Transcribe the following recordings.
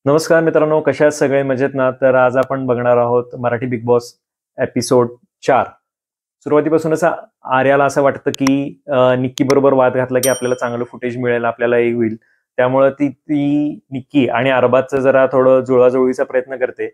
नमस्कार मित्रांनो, कशा आहात सगळे मजेत ना? तर आज आपण बघणार आहोत मराठी बिग बॉस एपिसोड 4. सुरुवातीपासूनच आर्याला असं वाटतं की निक्की बरोबर वाद घातला की आपल्याला चांगलं फुटेज मिळेल, आपल्याला हे होईल. त्यामुळं ती ती निक्की आणि अरबाजचं जरा थोडं जुळवाजुळवीचा प्रयत्न करते.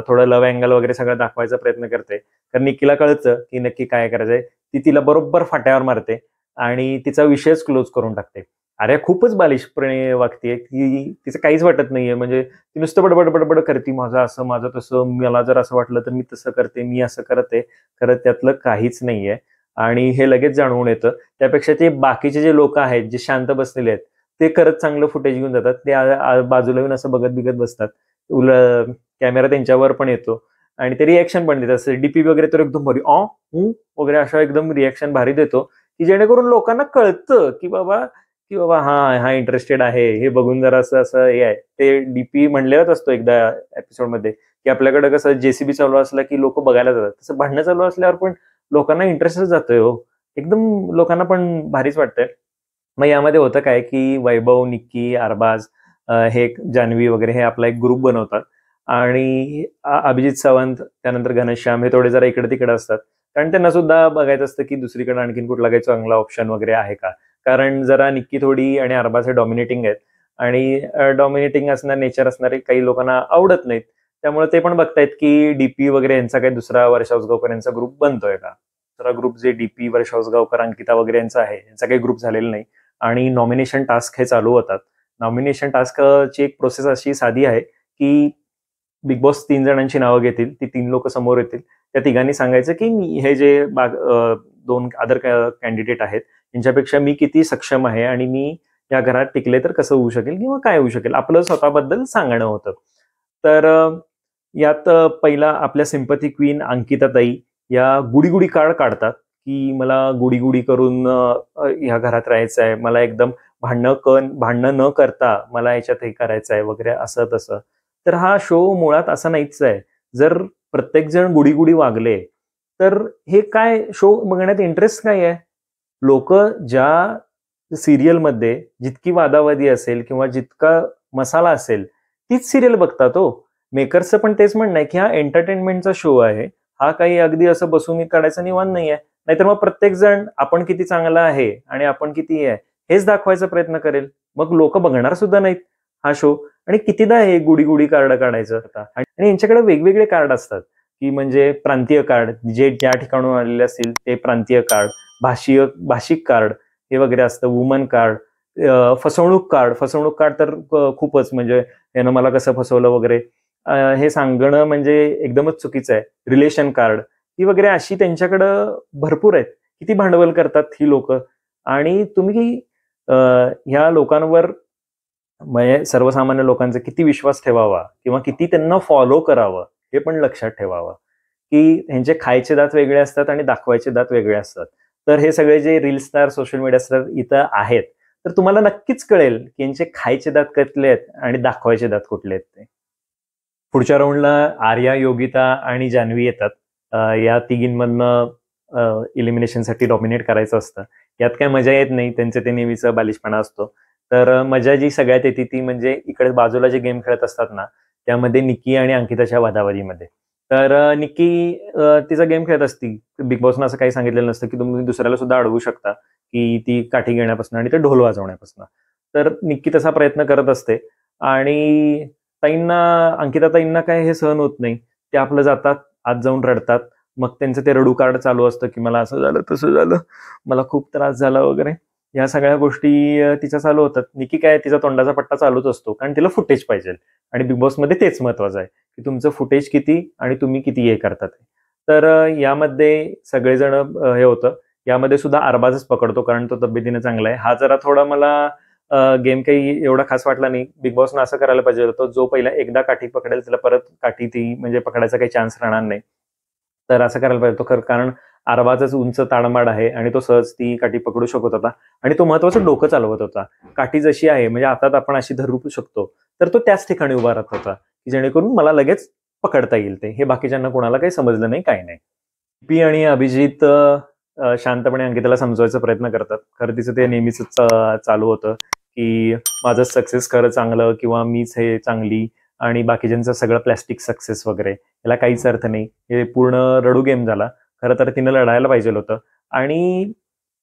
थोडं लव्ह अँगल वगैरे सगळं दाखवायचा प्रयत्न करते. तर निक्कीला कळतं की नक्की काय करायचंय. ती तिला बरोबर फाट्यावर मारते आणि तिचा विषयच क्लोज करून टाकते. आर्या खूपच बालिशपणे वागते की तिचं काहीच वाटत नाहीये. म्हणजे ती नुसतं बडबड बडबड करते, माझं असं, माझं तसं, मला जर असं वाटलं तर मी तसं करते, मी असं करते. खरं त्यातलं काहीच नाहीये आणि हे लगेच जाणवून येतं. त्यापेक्षा ते बाकीचे जे लोक आहेत, जे शांत बसलेले आहेत, ते खरंच चांगलं फुटेज घेऊन जातात. ते बाजूला येऊन असं बघत बिगत बसतात. कॅमेरा त्यांच्यावर पण येतो आणि ते रिएक्शन पण देतात. असं डीपी वगैरे तर एकदम भारी वगैरे अशा एकदम रिएक्शन भारी देतो, की जेणेकरून लोकांना कळतं की बाबा हा इंटरेस्टेड आहे, हे बघून जरा असं असं हे आहे. ते डीपी म्हणलेलाच असतो एकदा एपिसोडमध्ये, की आपल्याकडे कसं जेसीबी चालू असला की लोक बघायला जातात, तसं भांडणं चालू असल्यावर पण लोकांना इंटरेस्टच जातोय हो. एकदम लोकांना पण भारीच वाटतंय. मग यामध्ये होतं काय की वैभव, निक्की, अरबाज, हे जान्हवी वगैरे हे आपला एक ग्रुप बनवतात आणि अभिजित सावंत, त्यानंतर घनश्याम हे थोडे जरा इकडे तिकडे असतात. कारण त्यांना सुद्धा बघायचं असतं की दुसरीकडे आणखीन कुठला काही चांगला ऑप्शन वगैरे आहे का. कारण जरा निक्की थोडी आणि अरबाज हे डॉमिनेटिंग आहेत आणि डॉमिनेटिंग असणार नेचर असणारे काही लोकांना आवडत नाहीत. त्यामुळे ते पण बघतायत की डीपी वगैरे यांचा काही दुसरा वर्षा उसगावकर यांचा ग्रुप बनतोय का. दुसरा ग्रुप जे डीपी वर्षा उसगावकर, अंकिता वगैरे यांचा आहे, यांचा काही ग्रुप झालेला नाही आणि नॉमिनेशन टास्क हे चालू होतात. नॉमिनेशन टास्कची एक प्रोसेस अशी साधी आहे की बिग बॉस 3 जणांची नावं घेतील, ती 3 लोक समोर येतील. त्या तिघांनी सांगायचं की हे जे 2 अदर कॅन्डिडेट आहेत, यांच्यापेक्षा मी किती सक्षम आहे आणि मी या घरात टिकले तर कसं होऊ शकेल किंवा काय होऊ शकेल, आपलं स्वतःबद्दल सांगणं होतं. तर यात पहिला आपल्या सिम्पथी क्वीन अंकिताताई या गुडी कार्ड काढतात, की मला गुडी करून ह्या घरात राहायचं आहे, मला एकदम भांडणं न करता मला याच्यात हे करायचं आहे वगैरे असं तसं. तर हा शो मुळात असा नाहीच आहे. जर प्रत्येक जण गुडी वागले, तर हे काय शो बघण्यात इंटरेस्ट काय आहे? लोक ज्या सीरियलमध्ये जितकी वादावादी असेल किंवा जितका मसाला असेल, तीच सीरियल बघतात हो. मेकर्सचं पण तेच म्हणणं आहे, की हा एंटरटेनमेंटचा शो आहे. हा काही अगदी असं बसून काढायचा निवांत नाहीये. नाहीतर मग प्रत्येक जण आपण किती चांगला आहे आणि आपण किती आहे, हेच दाखवायचा प्रयत्न करेल. मग लोक बघणार सुद्धा नाहीत हा शो. आणि कितीदा हे गुडी कार्ड काढायचं आता. आणि यांच्याकडे वेगवेगळे कार्ड असतात, की म्हणजे प्रांतीय कार्ड, जे ज्या ठिकाणून आलेले असतील ते प्रांतीय कार्ड, भाषिक कार्ड हे वगैरे असतं, वुमन कार्ड, फसवणूक कार्ड तर खूपच, म्हणजे यानं मला कसं फसवलं वगैरे हे सांगणं म्हणजे एकदमच चुकीचं आहे. रिलेशन कार्ड ही वगैरे अशी त्यांच्याकडं भरपूर आहेत. किती भांडवल करतात ही लोक. आणि तुम्ही ह्या लोकांवर, म्हणजे सर्वसामान्य लोकांचा किती विश्वास ठेवावा किंवा किती त्यांना फॉलो करावं, हे पण लक्षात ठेवावं, की ह्यांचे खायचे दात वेगळे असतात आणि दाखवायचे दात वेगळे असतात. तर हे सगळे जे reel star, social media star इथं आहेत, तर तुम्हाला नक्कीच कळेल की यांचे खायचे दात कुठले आहेत आणि दाखवायचे दात कुठले आहेत ते. पुढच्या राऊंडला आर्या, योगिता आणि जान्हवी येतात. या तिघींमधनं इलिमिनेशनसाठी डॉमिनेट करायचं असतं. यात काय मजा येत नाही, त्यांचे ते नेहमीचा बालिशपणा असतो. तर मजा जी सगळ्यात येते ती म्हणजे इकडे बाजूला जे गेम खेळत असतात ना, त्यामध्ये निक्की आणि अंकिताच्या वादावादीमध्ये. तर निक्की तिचा गेम खेळत असती. बिग बॉसनं असं काही सांगितलेलं नसतं की तुम्ही दुसऱ्याला सुद्धा अडवू शकता, की ती काठी घेण्यापासून आणि ते ढोल वाजवण्यापासून. तर निक्की तसा प्रयत्न करत असते आणि अंकिताताईंना काय हे सहन होत नाही. ते आपलं जातात, आत जाऊन रडतात. मग त्यांचं ते रडू कार्ड चालू असतं, की मला असं झालं, तसं झालं, मला खूप त्रास झाला वगैरे. या सगळ्या गोष्टी तिच्या चालू होतात. निकी काय, तिचा तोंडाचा पट्टा चालूच असतो, कारण तिला फुटेज पाहिजे. आणि बिग बॉसमध्ये तेच महत्वाचं आहे, की तुमचं फुटेज किती आणि तुम्ही किती हे करतात. तर यामध्ये सगळेजण हे होतं. यामध्ये सुद्धा अरबाजच पकडतो, कारण तो तब्येतीने चांगला आहे. हा जरा थोडा मला गेम काही एवढा खास वाटला नाही. बिग बॉसनं असं करायला पाहिजे होतं, जो पहिला एकदा काठी पकडेल त्याला परत काठी ती म्हणजे पकडायचा काही चान्स राहणार नाही. तर असं करायला पाहिजे होतं. कारण अरबाजच उंच ताडमाड आहे आणि तो सहज ती काठी पकडू शकत होता आणि तो महत्वाचं डोकं चालवत होता. काठी जशी आहे म्हणजे हातात आपण अशी धरू शकतो, तर तो त्याच ठिकाणी उभा राहत होता, की जेणेकरून मला लगेच पकडता येईल ते. हे बाकीच्यांना कोणाला काही समजलं नाही, काही नाही. पी आणि अभिजित शांतपणे अंकिताला समजवायचा प्रयत्न करतात. खरं तिचं ते नेहमीच चालू होतं, की माझं सक्सेस खरं चांगलं किंवा मीच हे चांगली आणि बाकीच्यांचं सगळं प्लॅस्टिक सक्सेस वगैरे, याला काहीच अर्थ नाही. हे पूर्ण रडू गेम झाला. खरं तर तिनं लढायला पाहिजे होतं. आणि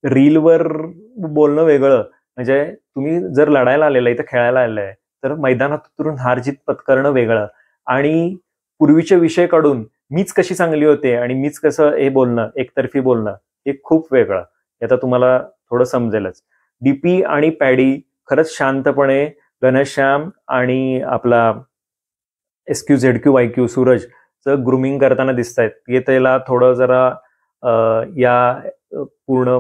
रीलवर बोलणं वेगळं, म्हणजे तुम्ही जर लढायला आलेलं आहे, इथं खेळायला आलेलं आहे, तर मैदानात उतरून हार-जीत पत्करणं वेगळं आणि पूर्वीचे विषय काढून मीच कशी चांगली होते आणि मीच कसं हे बोलणं, एकतर्फी बोलणं, हे खूप वेगळं. हे आता तुम्हाला थोडं समजेलच. डीपी आणि पॅडी खरंच शांतपणे घनश्याम आणि आपला SQ-ZQ-YQ सूरजचं ग्रूमिंग करताना दिसतायत. हे त्याला थोडं जरा या पूर्ण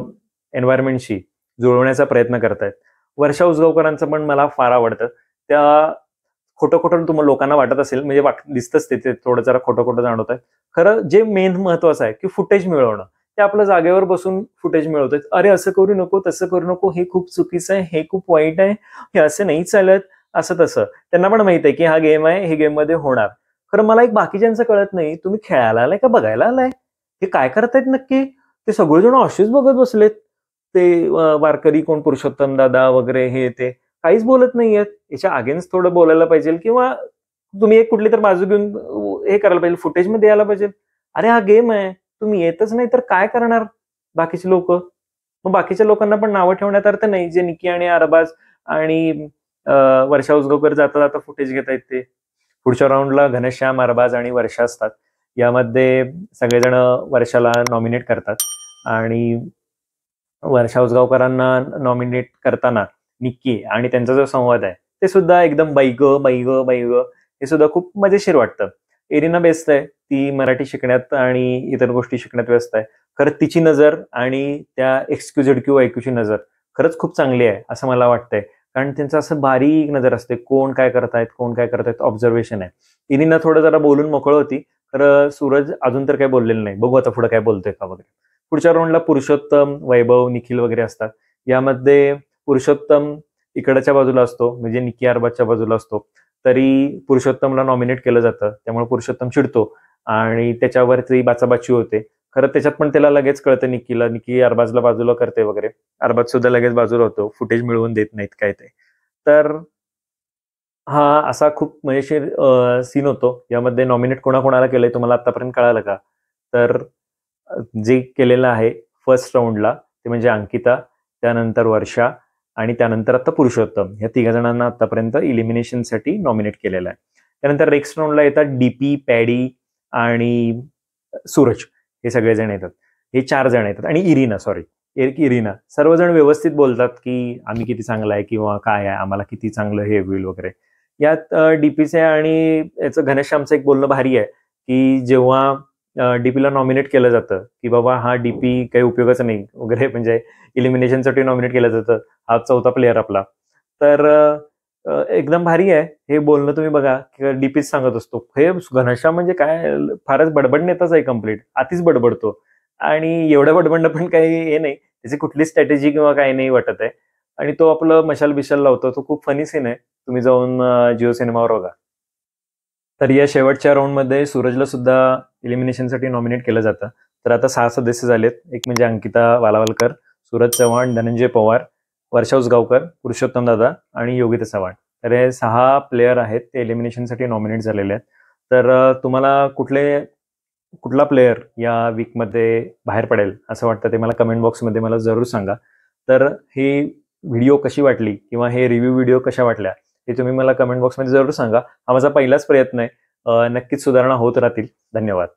एन्व्हायरमेंटशी जुळवण्याचा प्रयत्न करतायत. वर्षा उसगावकरांचं पण मला फार आवडतं. त्या खोटं खोटं तुम्हाला लोकांना वाटत असेल, म्हणजे दिसतंच ते थोडं जरा खोटं खोटं जाणवत आहे. खरं जे मेन महत्वाचं आहे की फुटेज मिळवणं. ते आपलं जागेवर बसून फुटेज मिळवतात. अरे असं करू नको, तसं करू नको, हे खूप चुकीचं आहे, हे खूप वाईट आहे, हे असं नाही चालत, असं तसं. त्यांना पण माहित आहे की हा गेम आहे, हे गेम मध्ये होणार. खरं मला एक बाकीच्यांचं कळत नाही, तुम्ही खेळायला आलाय का बघायला आलाय? हे काय करतायत नक्की? ते सगळेजण असेच बघत बसलेत. ते वारकरी कोण पुरुषोत्तम दादा वगैरे हे ते काहीच बोलत नाहीयेत. याच्या अगेन्स्ट थोडं बोलायला पाहिजे किंवा तुम्ही एक कुठली तर बाजू घेऊन हे करायला पाहिजे, फुटेजमध्ये यायला पाहिजे. अरे हा गेम आहे, तुम्ही येतच नाही तर काय करणार बाकीचे लोक? मग बाकीच्या लोकांना पण नावं ठेवण्यात अर्थ नाही, जे निकी आणि अरबाज आणि वर्षा उसगावकर जाता जाता फुटेज घेत आहेत ते. पुढच्या राऊंडला घनश्याम, अरबाज आणि वर्षा असतात. यामध्ये सगळेजण वर्षाला नॉमिनेट करतात आणि वर्षा उसगावकरांना नॉमिनेट करताना निक्की आणि त्यांचा जो संवाद आहे ते सुद्धा एकदम बैग बैग बैग हे सुद्धा खूप मजेशीर वाटतं. एरिना बेस्ट आहे, ती मराठी शिकण्यात आणि इतर गोष्टी शिकण्यात व्यस्त आहे. खरं तिची नजर आणि त्या XQ-ZQ-YQ ची नजर खरंच खूप चांगली आहे असं मला वाटतंय. कारण त्यांचं असं बारीक नजर असते, कोण काय करतायत ऑब्झर्वेशन आहे. इरिना थोडं जरा बोलून मोकळं होती, खरं सूरज अजून तर काही बोललेलं नाही. बघू आता पुढे काय बोलतोय का वगैरे. पुढच्या राऊंडला पुरुषोत्तम, वैभव, निखिल वगैरे असतात. यामध्ये पुरुषोत्तम इकडच्या बाजूला असतो, म्हणजे निकी अरबाजच्या बाजूला असतो. तरी पुरुषोत्तमला नॉमिनेट केलं जातं, त्यामुळे पुरुषोत्तम चिडतो आणि त्याच्यावरती बाचाबाची होते. खरं त्याच्यात पण त्याला लगेच कळतं निकीला, निकी अरबाजला बाजूला करते वगैरे. अरबाज सुद्धा लगेच बाजूला होतो, फुटेज मिळवून देत नाहीत काय ते. तर हा असा खूप मजेशीर सीन होतो. यामध्ये नॉमिनेट कोणाकोणाला केलंय तुम्हाला आतापर्यंत कळालं का? तर जे केलेलं आहे फर्स्ट राऊंडला ते म्हणजे अंकिता, त्यानंतर वर्षा आणि त्यानंतर आता पुरुषोत्तम, या तिघा जणांना आतापर्यंत इलिमिनेशनसाठी नॉमिनेट केलेलं आहे. त्यानंतर नेक्स्ट राऊंडला येतात डीपी, पॅडी आणि सूरज, हे सगळेजण येतात. हे 4 जण येतात आणि इरिना. सर्वजण व्यवस्थित बोलतात की आम्ही किती चांगलं आहे किंवा काय आहे, आम्हाला किती चांगलं हे होईल वगैरे. यात डीपीचे आणि याचं घनश्यामचं एक बोलणं भारी आहे की जेव्हा डीपीला नॉमिनेट केलं जातं की बाबा हा डीपी काही उपयोगाचा नाही वगैरे, म्हणजे इलिमिनेशनसाठी नॉमिनेट केलं जातं, हा 4था प्लेअर आपला. तर एकदम भारी आहे हे बोलणं. तुम्ही बघा डीपीच सांगत असतो, हे घनश्याम म्हणजे काय फारच बडबड नेताच आहे, कम्प्लीट आतीच बडबडतो आणि एवढं बडबडणं पण काही हे नाही, त्याची कुठली स्ट्रॅटेजी किंवा काही नाही वाटत आहे. आणि तो आपलं मशाल बिशाल लावतो, तो खूप फनी सीन आहे. तुम्ही जाऊन जिओ सिनेमावर बघा. तर या शेवटच्या राऊंडमध्ये सूरजला सुद्धा इलिमिनेशनसाठी नॉमिनेट केलं जातं. तर आता 6 सदस्य झालेत. एक म्हणजे अंकिता वालावलकर, सूरज चव्हाण, धनंजय पवार, वर्षा उसगावकर, पुरुषोत्तम दादा आणि योगिता चव्हाण. तर हे 6 प्लेयर आहेत, ते इलिमिनेशनसाठी नॉमिनेट झालेले आहेत. तर तुम्हाला कुठला प्लेयर या वीकमध्ये बाहेर पडेल असं वाटतं ते मला कमेंट बॉक्समध्ये मला जरूर सांगा. तर ही व्हिडिओ कशी वाटली किंवा हे रिव्ह्यू व्हिडिओ कशा वाटल्या हे तुम्ही मला कमेंट बॉक्समध्ये जरूर सांगा. हा माझा पहिलाच प्रयत्न आहे. नक्कीच सुधारणा होत राहतील. धन्यवाद.